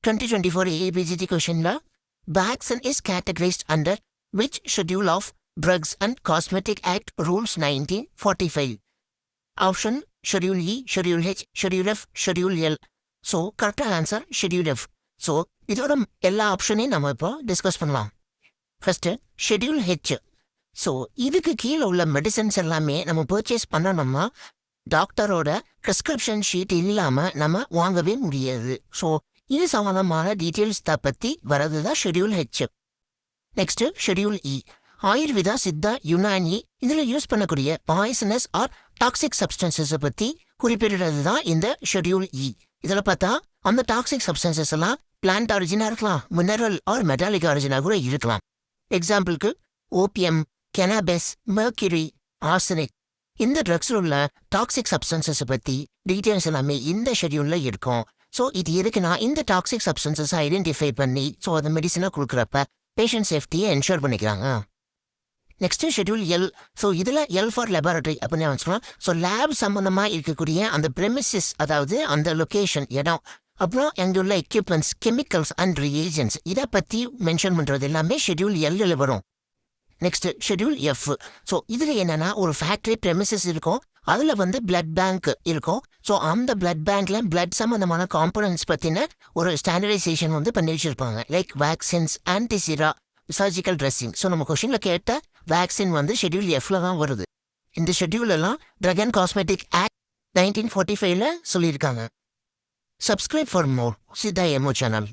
2024 AAPGT question la vaccine is categorized under which schedule of Drugs and Cosmetic Act Rules 1945? Option Schedule E, Schedule H, Schedule F, Schedule L. So correct answer Schedule F. So இதோட எல்லா ஆப்ஷனையும் நம்ம இப்போ discuss பண்ணலாம். First schedule H. So இதுக்கு கீழே உள்ள medicines எல்லாமே நம்ம பர்ச்சேஸ் பண்ணணும்னா டாக்டரோட ப்ரிஸ்கிரிப்ஷன் ஷீட் இல்லாமல் நம்ம வாங்கவே முடியாது. ஸோ இது சம்பந்தமான டீட்டெயில்ஸ் பற்றி வரது தான் ஷெட்யூல் ஹெச். நெக்ஸ்ட் ஷெட்யூல் இ. ஆயுர்வேதா, சித்தா, யுனானி இதில் யூஸ் பண்ணக்கூடிய பாய்சனஸ் ஆர் டாக்ஸிக் சப்ஸ்டன்சஸை பற்றி குறிப்பிடுறது தான் இந்த ஷெட்யூல் இ. இதில் பார்த்தா அந்த டாக்ஸிக் சப்ஸ்டன்சஸ் எல்லாம் பிளான்ட் ஆரிஜினாக இருக்கலாம், மினரல் ஆர் மெட்டாலிக் ஆரிஜினாக கூட இருக்கலாம். எக்ஸாம்பிளுக்கு ஓபியம், கெனாபெஸ், மெர்க்யூரி, ஆர்சனிக் இந்த ட்ரக்ஸில் உள்ள டாக்ஸிக் சப்ஸ்டன்சஸை பற்றி டீட்டெயில்ஸ் எல்லாமே இந்த ஷெட்யூலில் இருக்கும். ஸோ இது இருக்குன்னா இந்த டாக்ஸிக் சப்ஸ்டன்சஸை ஐடென்டிஃபை பண்ணி ஸோ அந்த மெடிசனை கொடுக்குறப்ப பேஷண்ட் சேஃப்டியை என்ஷூர் பண்ணிக்கிறாங்க. Next schedule L. ஸோ இதில் எல் ஃபார் லெபார்டரி அப்படின்னு சொல்லலாம். ஸோ லேப் சம்மந்தமாக இருக்கக்கூடிய அந்த ப்ரெமிசஸ், அதாவது அந்த லொக்கேஷன் இடம், அப்புறம் அங்கே உள்ள எக்யூப்மெண்ட்ஸ், கெமிக்கல்ஸ் அண்ட் ரியேஜன்ஸ் இதை பற்றி மென்ஷன் பண்ணுறது எல்லாமே ஷெட்யூல் எல்லில் வரும். Next schedule F. ஸோ இதில் என்னென்னா ஒரு ஃபேக்ட்ரி ப்ரெமிசஸ் இருக்கும், அதில் வந்து பிளட் பேங்க் இருக்கும். ஸோ அந்த பிளட் பேங்க்ல பிளட் சம்மந்தமான காம்பனன்ட்ஸ் பற்றின ஒரு ஸ்டாண்டர்டைசேஷன் வந்து பண்ணி வச்சுருப்பாங்க. Like vaccines, antisera, surgical dressing. So நம்ம கொஷினில் கேட்ட வேக்சின் வந்து ஷெட்யூல் எஃப்ல தான் வருது. இந்த ஷெட்யூல் எல்லாம் ட்ரக் அண்ட் காஸ்மெட்டிக் ஆக்ட் 1945 சொல்லியிருக்காங்க. Subscribe for more Siddha MO channel.